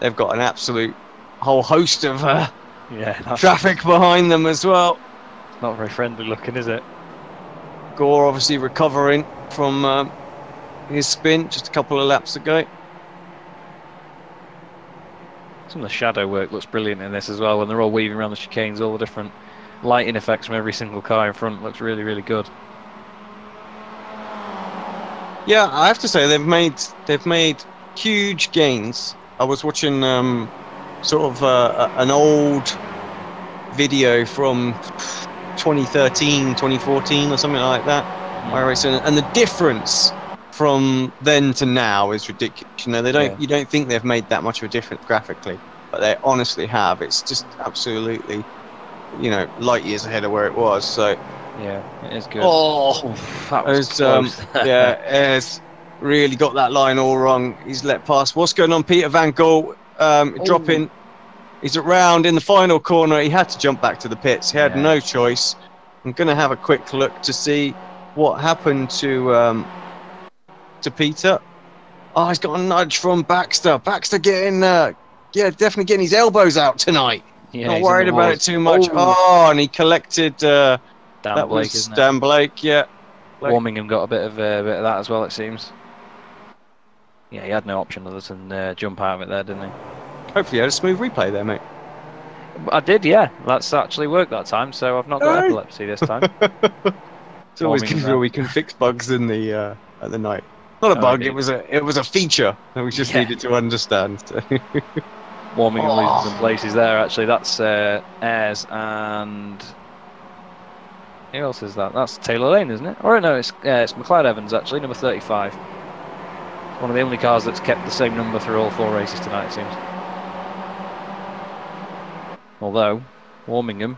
They've got an absolute whole host of traffic behind them as well. It's not very friendly looking, is it? Gore obviously recovering from his spin just a couple of laps ago. Some of the shadow work looks brilliant in this as well, when they're all weaving around the chicanes, all the different lighting effects from every single car in front looks really, really good. Yeah, I have to say they've made huge gains. I was watching sort of an old video from 2013, 2014 or something like that, iRacing, and the difference from then to now is ridiculous. You know, you don't think they've made that much of a difference graphically, but they honestly have. It's just absolutely, you know, light years ahead of where it was. So yeah, it is good. Oh, that was close. Yeah, Ayres really got that line all wrong. He's let past. What's going on, Peter Van Gogh? Dropping. He's around in the final corner. He had to jump back to the pits. He had no choice. I'm going to have a quick look to see what happened to Peter. Oh, he's got a nudge from Baxter. Baxter getting, definitely getting his elbows out tonight. Yeah, not worried about it too much. Oh, and he collected. Dan that Blake, was isn't it? Dan Blake. Yeah. Warmingham got a bit of that as well, it seems. Yeah, he had no option other than jump out of it there, didn't he? Hopefully, you had a smooth replay there, mate. I did, yeah. That's actually worked that time, so I've not got epilepsy this time. It's always good where we can fix bugs in the at the night. Not a bug; indeed. it was a feature that we just needed to understand. So. Warmingham losing some places there. Actually, that's Ayres and who else is that? That's Taylor Lane, isn't it? Or no, it's McLeod Evans actually, number 35. One of the only cars that's kept the same number through all 4 races tonight, it seems. Although, Warmingham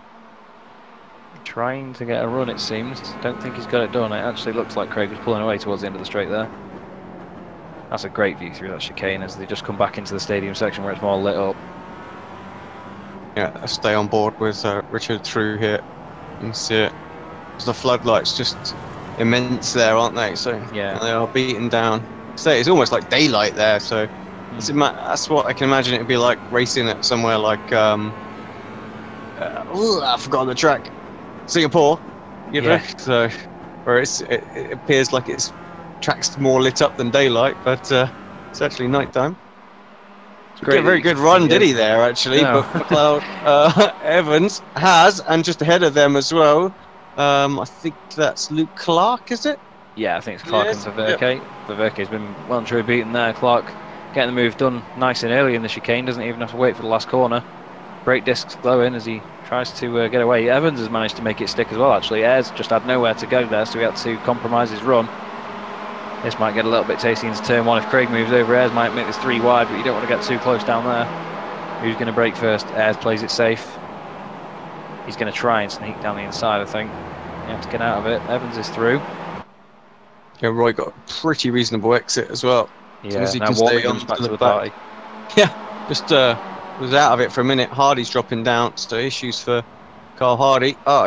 trying to get a run, it seems. Don't think he's got it done. It actually looks like Craig was pulling away towards the end of the straight there. That's a great view through that chicane as they just come back into the stadium section where it's more lit up. Yeah, I stay on board with Richard through here. You can see it. The floodlights just immense there, aren't they? So yeah, they are beaten down. So it's almost like daylight there. So that's what I can imagine it would be like racing at somewhere like I forgot the track, Singapore. You know, so where it appears like it's track's more lit up than daylight, but it's actually nighttime. Great, a very good run, did he there actually? No. But McLeod Evans has, and just ahead of them as well. I think that's Luke Clark, is it? Yeah, I think it's Clark and Ververke. Yep. Ververke's been well and truly beaten there. Clark getting the move done nice and early in the chicane, doesn't even have to wait for the last corner. Brake discs glowing as he tries to get away. Evans has managed to make it stick as well, actually. Ayres just had nowhere to go there, so he had to compromise his run. This might get a little bit tasty into turn 1. If Craig moves over, Ayres might make this 3 wide, but you don't want to get too close down there. Who's going to break first? Ayres plays it safe. He's going to try and sneak down the inside, I think. You have to get out of it. Evans is through. Yeah, Roy got a pretty reasonable exit as well. Yeah, as he now can stay Warming comes on back to to the the back. party. Yeah, just was out of it for a minute. Hardy's dropping down, so issues for Carl Hardy. Oh,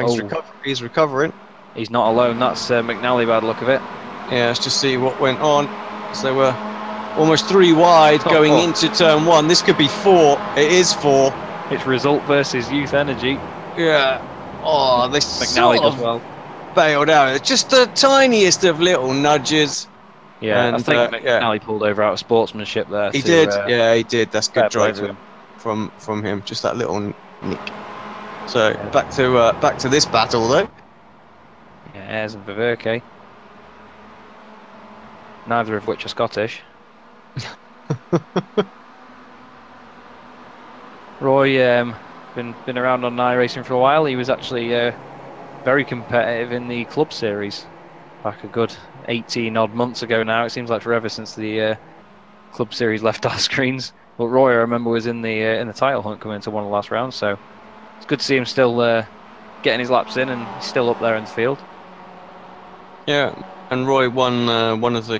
he's recovering. He's not alone. That's McNally by the look of it. Yeah, let's just see what went on. So they were almost 3 wide going into turn 1. This could be 4. It is 4. It's result versus youth energy. Yeah. Oh, they McNally sort does of well. bailed out. It's just the tiniest of little nudges. Yeah, and, I think McNally pulled over out of sportsmanship there. He did. Yeah, he did. That's good fair play driving to from him. Just that little nick. So back to this battle though. Yeah, Ayres and Viverke. Neither of which are Scottish. Roy, been around on iRacing for a while. He was actually very competitive in the club series back a good 18 odd months ago now. It seems like forever since the club series left our screens. But Roy, I remember, was in the title hunt coming into one of the last rounds. So it's good to see him still getting his laps in and he's still up there in the field. Yeah, and Roy won one of the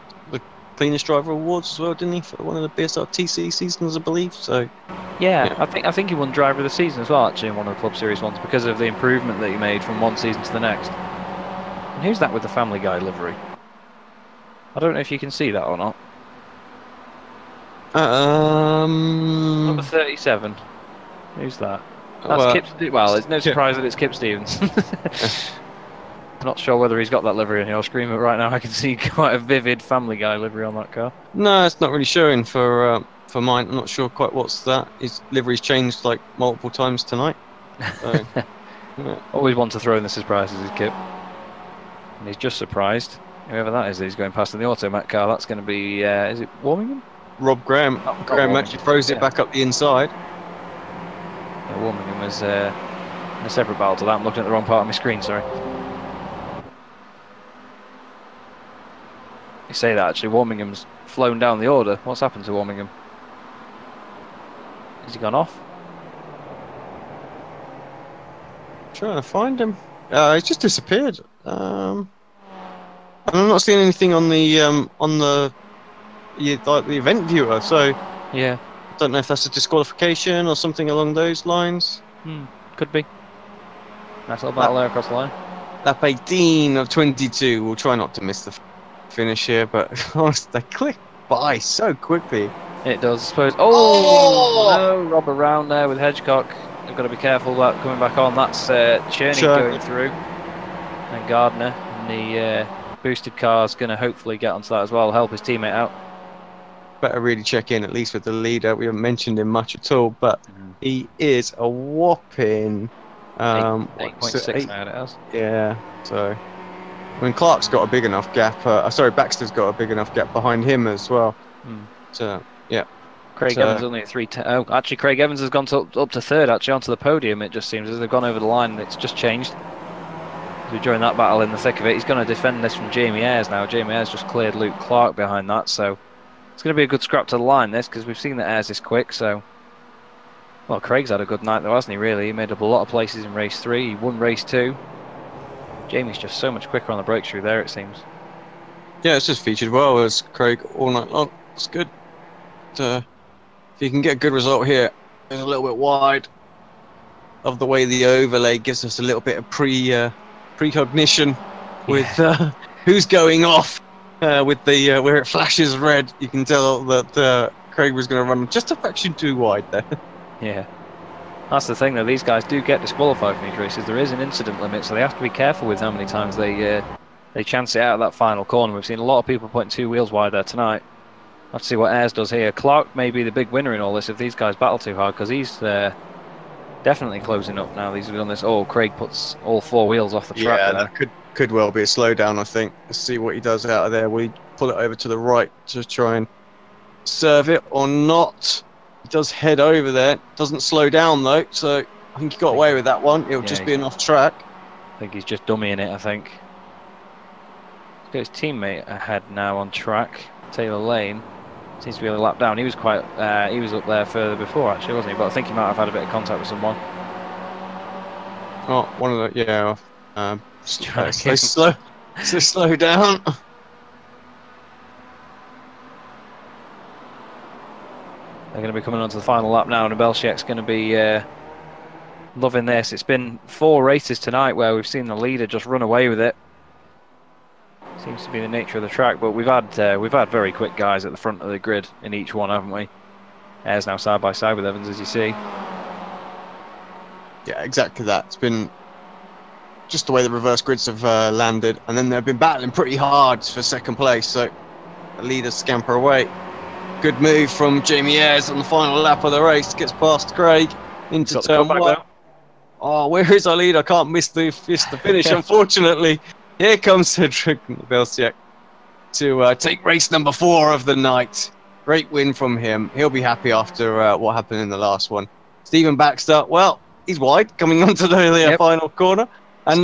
cleanest driver awards as well, didn't he, for one of the BSR TC seasons, I believe. So yeah. I think he won driver of the season as well, actually, in one of the club series ones because of the improvement that he made from one season to the next. And who's that with the Family Guy livery? I don't know if you can see that or not. Number 37. Who's that? That's Kip. Well, it's no surprise that it's Kip Stevens. Not sure whether he's got that livery on your screen, but right now I can see quite a vivid Family Guy livery on that car. No, it's not really showing for mine. I'm not sure quite what's that. His livery's changed like multiple times tonight. So, yeah. Always want to throw in the surprises, is Kip. And he's just surprised. Whoever that is that he's going past in the Automat car, that's going to be, is it Warmingham? Rob Graham. Graham actually throws it back up the inside. Yeah, Warmingham was in a separate battle to that. I'm looking at the wrong part of my screen, sorry. You say that, actually, Warmingham's flown down the order. What's happened to Warmingham? Has he gone off? Trying to find him. He's just disappeared. I'm not seeing anything on the event viewer, so yeah, I don't know if that's a disqualification or something along those lines. Could be. Nice little battle there across the line. Lap 18 of 22. We'll try not to miss the finish here, but honestly, they click by so quickly. It does, I suppose. Oh! No, Rob around there with Hedgecock. They've got to be careful about coming back on. That's Cherney going through, and Gardner. And the boosted car's going to hopefully get onto that as well, help his teammate out. Better really check in at least with the leader. We haven't mentioned him much at all, but he is a whopping 8.6 now it has. Yeah, so I mean Clark's got a big enough gap. Baxter's got a big enough gap behind him as well. So yeah. Craig Evans only at 310. Oh, actually, Craig Evans has gone up to third, actually, onto the podium. It just seems as they've gone over the line. It's just changed. So during that battle in the thick of it, he's going to defend this from Jamie Ayres now. Jamie Ayres just cleared Luke Clark behind that, so it's going to be a good scrap to the line, this, because we've seen that Ayres is quick, so... Well, Craig's had a good night, though, hasn't he, really? He made up a lot of places in race 3. He won race 2. Jamie's just so much quicker on the breakthrough there, it seems. Yeah, it's just featured well as Craig all night long. It's good. If you can get a good result here, it's a little bit wide of the way the overlay gives us a little bit of precognition with who's going off. With the where it flashes red, you can tell that Craig was going to run just a fraction too wide there. Yeah, that's the thing though. These guys do get disqualified from these races. There is an incident limit, so they have to be careful with how many times they chance it out of that final corner. We've seen a lot of people putting 2 wheels wide there tonight. Let's see what Ayres does here. Clark may be the big winner in all this if these guys battle too hard, because he's definitely closing up now. He's on this. Oh, Craig puts all 4 wheels off the track. Yeah, there. that could well be a slowdown, I think. Let's see what he does out of there. Will he pull it over to the right to try and serve it or not? He does head over there. Doesn't slow down though, so I think he got away with that one. It'll Yeah, just be an off track. I think he's just dummying it, I think. He's got his teammate ahead now on track. Taylor Lane seems to be a lap down. He was quite, he was up there further before actually, wasn't he? But I think he might have had a bit of contact with someone. Oh, one of the, yeah. Slow down. They're going to be coming on to the final lap now, and Belchek's going to be loving this. It's been 4 races tonight where we've seen the leader just run away with it. Seems to be the nature of the track, but we've had very quick guys at the front of the grid in each one, haven't we? Ayres now side by side with Evans, as you see. Yeah, exactly that. It's been just the way the reverse grids have landed, and then they've been battling pretty hard for second place, so the leaders scamper away. Good move from Jamie Ayres on the final lap of the race. Gets past Craig into turn 1. Oh, where is our leader? I can't miss the finish, unfortunately. Here comes Cedric Belchek to take race number 4 of the night. Great win from him. He'll be happy after what happened in the last one. Stephen Baxter, well, he's wide coming onto the final corner. And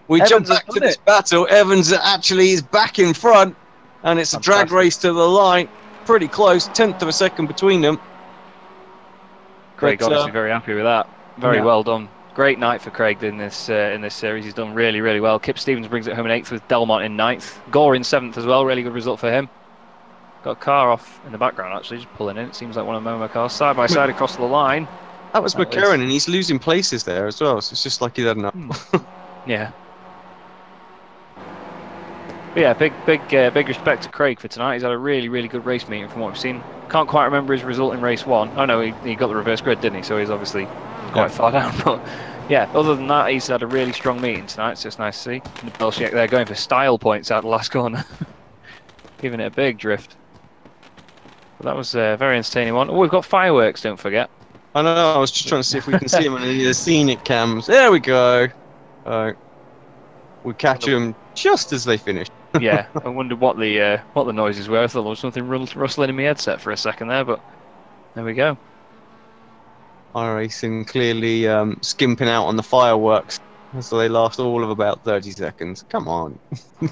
we Evans jump back to this battle. Evans actually is back in front, and it's a drag race to the line. Pretty close, 1/10 of a second between them. Craig obviously very happy with that. Very well done. Great night for Craig in this series. He's done really, really well. Kip Stevens brings it home in 8th with Delmont in 9th. Gore in 7th as well. Really good result for him. Got a car off in the background actually, just pulling in. It seems like one of the Momo cars. Side by side across the line. That was McLaren, and he's losing places there as well. So it's just like he had enough. Yeah. But yeah, big respect to Craig for tonight. He's had a really, really good race meeting from what we've seen. Can't quite remember his result in race 1. Oh no, he got the reverse grid, didn't he? So he's obviously quite far down. But yeah, other than that, he's had a really strong meeting tonight. So it's nice to see. And the Belchek there going for style points out the last corner, giving it a big drift. But that was a very entertaining one. Oh, we've got fireworks. Don't forget. I don't know. I was just trying to see if we can see them on any of the scenic cams. There we go. We catch them just as they finish. Yeah, I wondered what the noises were. I thought there was something rustling in my headset for a second there, but there we go. iRacing clearly skimping out on the fireworks, so they last all of about 30 seconds. Come on. They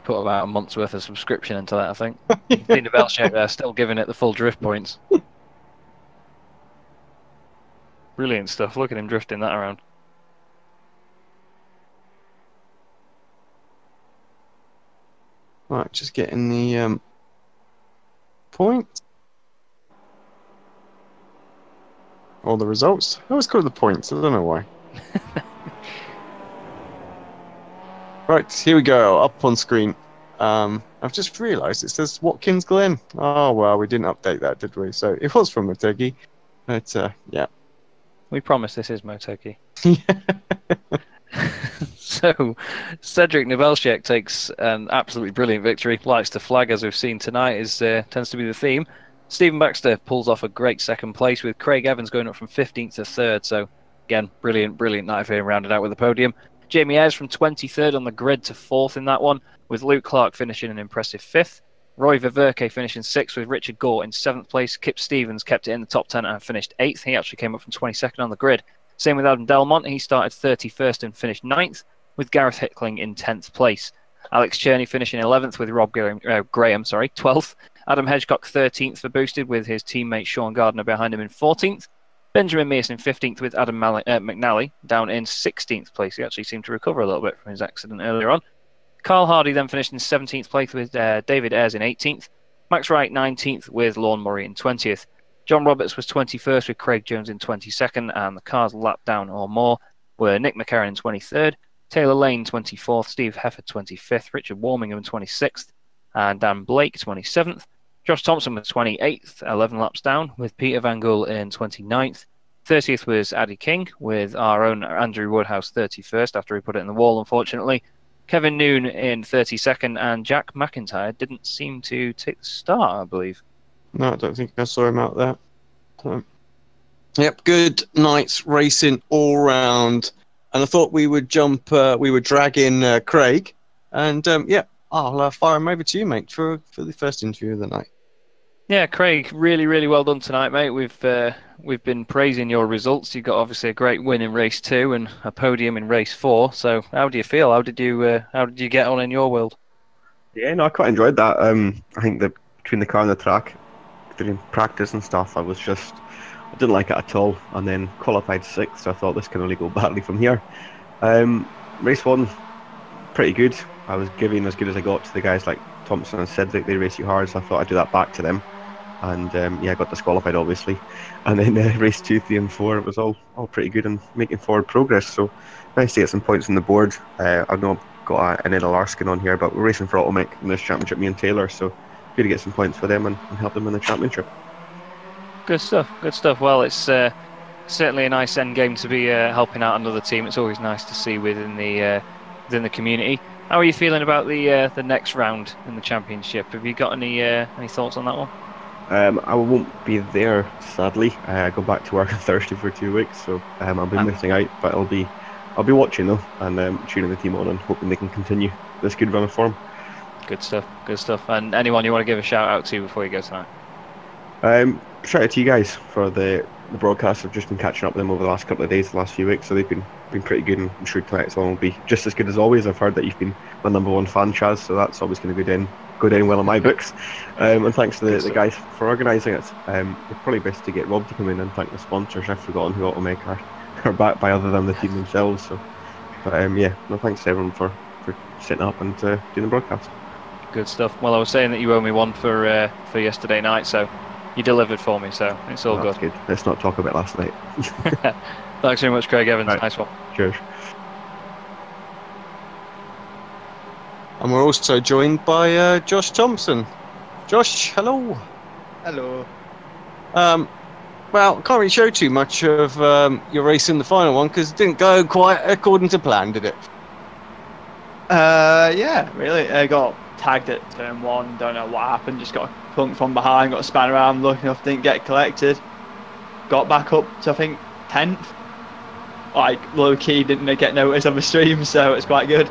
put about a month's worth of subscription into that, I think. Seen the Belchek there, still giving it the full drift points. Brilliant stuff. Look at him drifting that around. Right, just getting the point. Or the results. I always call it the points, I don't know why. Right, here we go, up on screen. I've just realised it says Watkins Glen. Oh, well, we didn't update that, did we? So it was from Motegi. But, yeah. We promise this is Motegi. So, Cedric Belchek takes an absolutely brilliant victory. Likes to flag, as we've seen tonight, tends to be the theme. Stephen Baxter pulls off a great second place, with Craig Evans going up from 15th to 3rd. So, again, brilliant night for him, rounded out with the podium. Jamie Ayres from 23rd on the grid to 4th in that one, with Luke Clark finishing an impressive 5th. Roy Viverke finishing 6th, with Richard Gore in 7th place. Kip Stevens kept it in the top 10 and finished 8th. He actually came up from 22nd on the grid. Same with Adam Delmont. He started 31st and finished 9th, with Gareth Hickling in 10th place. Alex Cherney finishing 11th, with Rob Graham 12th. Adam Hedgecock 13th for Boosted, with his teammate Sean Gardner behind him in 14th. Benjamin Mearson 15th, with Adam McNally down in 16th place. He actually seemed to recover a little bit from his accident earlier on. Carl Hardy then finished in 17th place, with David Ayres in 18th. Max Wright 19th, with Lorne Murray in 20th. John Roberts was 21st, with Craig Jones in 22nd, and the cars lap down or more were Nick McCarron in 23rd, Taylor Lane 24th, Steve Hefford 25th, Richard Warmingham 26th, and Dan Blake 27th. Josh Thompson was 28th, 11 laps down, with Peter Van Gool in 29th. 30th was Addy King, with our own Andrew Woodhouse 31st after he put it in the wall, unfortunately. Kevin Noon in 32nd, and Jack McIntyre didn't seem to take the start, I believe. No, I don't think I saw him out there. So, yep, good night's racing all round. And I thought we would drag in Craig. And yeah, I'll fire him over to you, mate, for the first interview of the night. Yeah, Craig, really well done tonight, mate. We've been praising your results. You got obviously a great win in race 2 and a podium in race 4. So how do you feel? How did you get on in your world? Yeah, no, I quite enjoyed that. I think between the car and the track, during practice and stuff, I didn't like it at all. And then qualified sixth, so I thought this can only go badly from here. Race one, pretty good. I was giving as good as I got to the guys like Thompson and Cedric. They race you hard, so I thought I'd do that back to them. And yeah, I got disqualified obviously. And then race 2, 3, and 4, it was all pretty good and making forward progress. So nice to get some points on the board. I've not got an NLR skin on here, but we're racing for Automech in this championship, me and Taylor. So good to get some points for them and help them in the championship. Good stuff. Good stuff. Well, it's certainly a nice end game to be helping out another team. It's always nice to see within the community. How are you feeling about the next round in the championship? Have you got any thoughts on that one? I won't be there, sadly. I go back to work on Thursday for 2 weeks, so I'll be missing out. But I'll be watching though, and cheering the team on and hoping they can continue this good run of form. Good stuff. Good stuff. And anyone you want to give a shout out to before you go tonight? Shout out to you guys for the broadcast. I've just been catching up with them over the last couple of days, the last few weeks, so they've been pretty good, and I'm sure tonight's one will be just as good as always. I've heard that you've been my #1 fan, Chaz, so that's always going to go down well in my books. And thanks to the guys for organising it. It's probably best to get Rob to come in and thank the sponsors. I've forgotten who Automech are backed by other than the team themselves. So, but yeah, no thanks to everyone for setting up and doing the broadcast. Good stuff. Well, I was saying that you owe me one for yesterday night, so you delivered for me, so it's all That's good. Let's not talk about last night. Thanks very much, Craig Evans. Right. Nice one. Cheers. And we're also joined by Josh Thompson. Josh, hello. Hello. Well, can't really show too much of your race in the final one because it didn't go quite according to plan, did it? Yeah, really. I got tagged at turn 1. Don't know what happened. Just got clunked from behind. Got spun around. Lucky enough, didn't get collected. Got back up to I think 10th. Like low key, didn't get noticed on the stream, so it's quite good.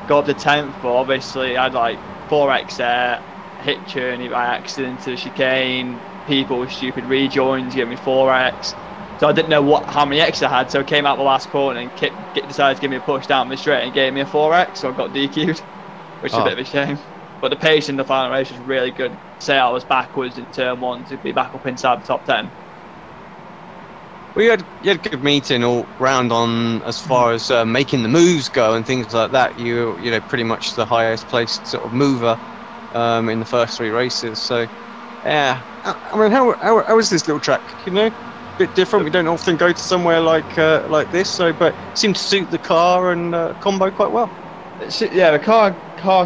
Got up to 10th, but obviously I had like 4x there. Hit Cherney by accident to the chicane. People with stupid rejoins gave me 4x. So I didn't know how many X I had, so I came out the last corner and decided to give me a push down the straight and gave me a 4x, so I got DQ'd, which is a bit of a shame. But the pace in the final race was really good. Say I was backwards in turn 1 to be back up inside the top 10. Well, you had a good meeting all round on as far as making the moves go and things like that. You know pretty much the highest placed sort of mover in the first 3 races. So yeah, I mean, how is this little track? You know, a bit different. We don't often go to somewhere like this, so but it seemed to suit the car and combo quite well. Yeah, the car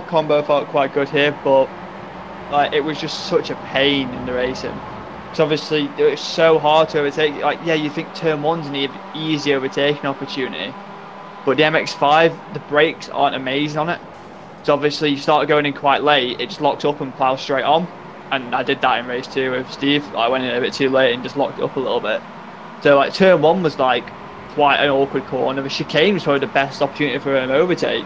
combo felt quite good here, but like it was just such a pain in the racing. Because obviously it was so hard to overtake. Like, yeah, you think turn 1's an easy overtaking opportunity, but the MX5, the brakes aren't amazing on it. So obviously you start going in quite late, it just locks up and plows straight on. And I did that in race 2 with Steve. I went in a bit too late and just locked it up a little bit. So like turn 1 was like quite an awkward corner. The chicane was probably the best opportunity for an overtake.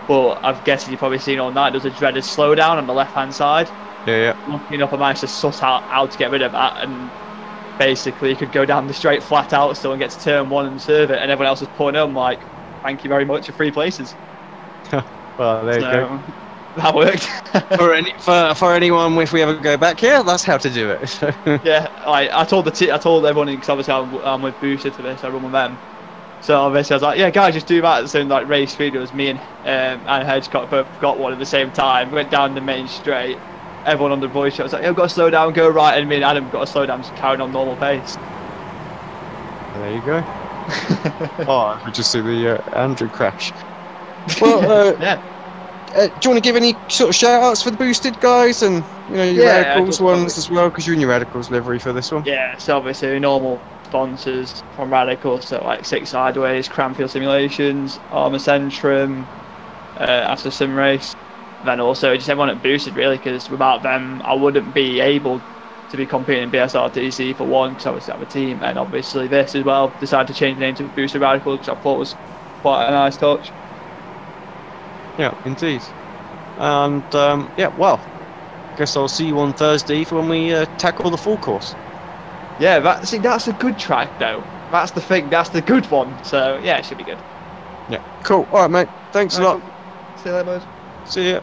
But I've guessed you've probably seen all night, there was a dreaded slowdown on the left-hand side. Yeah. Lucky enough, I managed to suss out how to get rid of that, and basically you could go down the straight flat out still and get to turn 1 and serve it, and everyone else was pulling up. I'm like, thank you very much for 3 places. Well, there you go. That worked. for anyone, if we ever go back here, that's how to do it. Yeah, I told everyone, because obviously I'm with Boosted for this, I run with them. So obviously I was like, yeah guys, just do that. So in like race 3, it was me and Hedgecock both got one at the same time. We went down the main straight. Everyone on the voice chat was like, yeah, I've got to slow down, go right, and me and Adam got to slow down, just carrying on normal pace. There you go. Oh, we just see the Andrew crash. Well, yeah. Do you want to give any sort of shout outs for the boosted guys and your Radicals ones as well, because you're in your Radicals livery for this one? Yeah, so obviously normal sponsors from Radicals, so like 6 Sideways, Cranfield Simulations, Armour Centrum, After Sim Race. Then also just everyone at Boosted really, because without them I wouldn't be able to be competing in BSRTC for one, because obviously I have a team, and obviously this as well. Decided to change the name to Boosted Radicals, which I thought was quite a nice touch. Yeah, indeed. And yeah, well, guess I'll see you on Thursday for when we tackle the full course. Yeah, that's a good track though. That's the thing. That's the good one. So yeah, it should be good. Yeah. Cool. All right, mate. Thanks a lot. See you later, boys. See ya.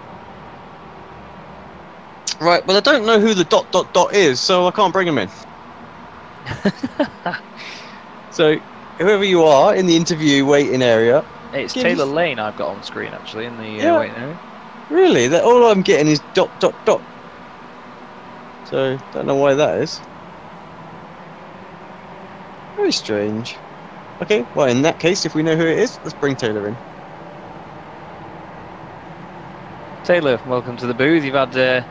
Right, well, I don't know who the ... is, so I can't bring him in. So, whoever you are in the interview waiting area. It's Give Taylor us- Lane I've got on screen actually in the Yeah. waiting area. Really? That all I'm getting is ... So, don't know why that is. Very strange. Okay, well, in that case, if we know who it is, let's bring Taylor in. Taylor, welcome to the booth. You've had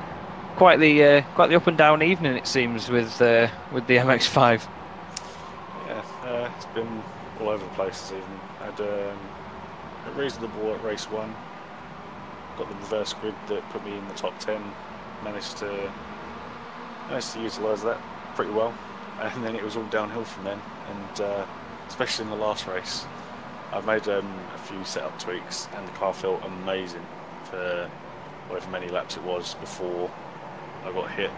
quite the up and down evening, it seems, with the MX5. Yeah, it's been all over the place this evening. I had a reasonable at race 1. Got the reverse grid that put me in the top 10. Managed to utilise that pretty well, and then it was all downhill from then. And especially in the last race, I made a few setup tweaks, and the car felt amazing for however many laps it was before I got hit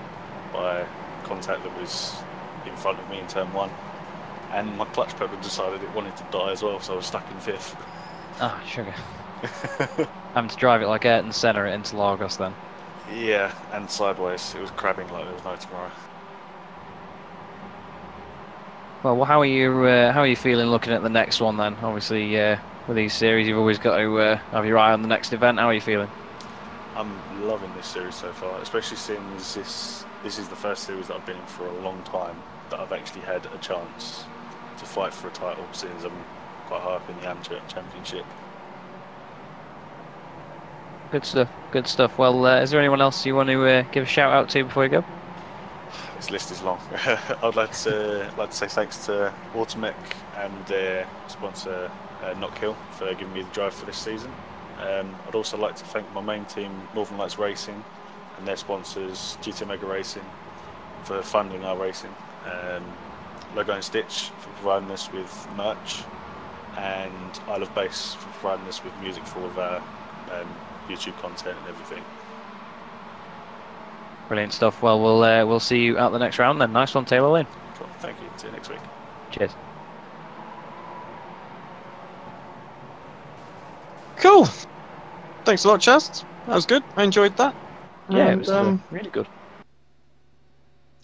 by contact that was in front of me in turn 1. And my clutch pedal decided it wanted to die as well, so I was stuck in 5th. Ah, sugar. Having to drive it like Ayrton Senna at Interlagos then. Yeah, and sideways. It was crabbing like there was no tomorrow. Well, how are you feeling looking at the next one then? Obviously, with these series, you've always got to have your eye on the next event. How are you feeling? I'm loving this series so far, especially since this is the first series that I've been in for a long time that I've actually had a chance to fight for a title, since I'm quite high up in the amateur championship. Good stuff. Good stuff. Well, is there anyone else you want to give a shout out to before you go? This list is long. I'd like to say thanks to Automech and their sponsor Knock Hill for giving me the drive for this season. I'd also like to thank my main team, Northern Lights Racing, and their sponsors, GT Mega Racing, for funding our racing. Logo and Stitch for providing us with merch, and Isle of Bass for providing us with music for all of our YouTube content and everything. Brilliant stuff. Well, we'll see you at the next round then. Nice one, Taylor Lane. Cool. Thank you. See you next week. Cheers. Cool. Thanks a lot, Chaz. That was good. I enjoyed that. Yeah, And, it was really good.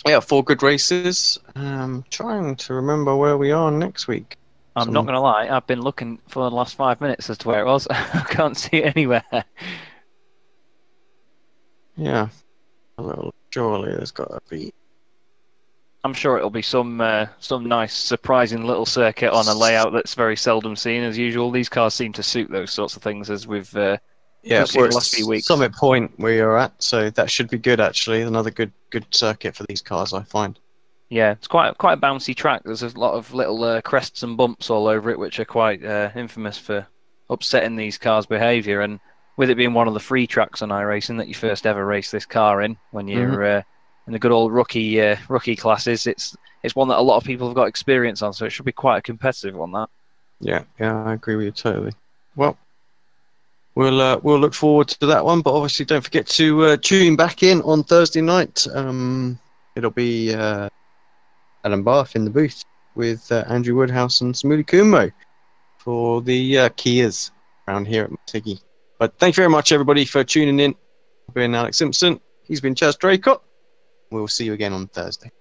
Yeah, 4 good races. Trying to remember where we are next week. I'm not going to lie, I've been looking for the last 5 minutes as to where it was. I can't see it anywhere. Yeah. A little. Surely there's got to be. I'm sure it'll be some nice, surprising little circuit on a layout that's very seldom seen as usual. These cars seem to suit those sorts of things, as we've Yeah, seen the last few weeks. Summit Point where you're at, so that should be good actually. Another good circuit for these cars, I find. Yeah, it's quite a bouncy track. There's a lot of little crests and bumps all over it, which are quite infamous for upsetting these cars' behaviour. And with it being one of the free tracks on iRacing that you first ever race this car in, when you're in the good old rookie classes, it's one that a lot of people have got experience on, so it should be quite a competitive one. That. Yeah, I agree with you totally. Well, we'll look forward to that one, but obviously don't forget to tune back in on Thursday night. It'll be Adam Barth in the booth with Andrew Woodhouse and Samuli Kumbo for the Kias around here at Motegi. But thank you very much, everybody, for tuning in. I've been Alex Simpson. He's been Chaz Draycott. We'll see you again on Thursday.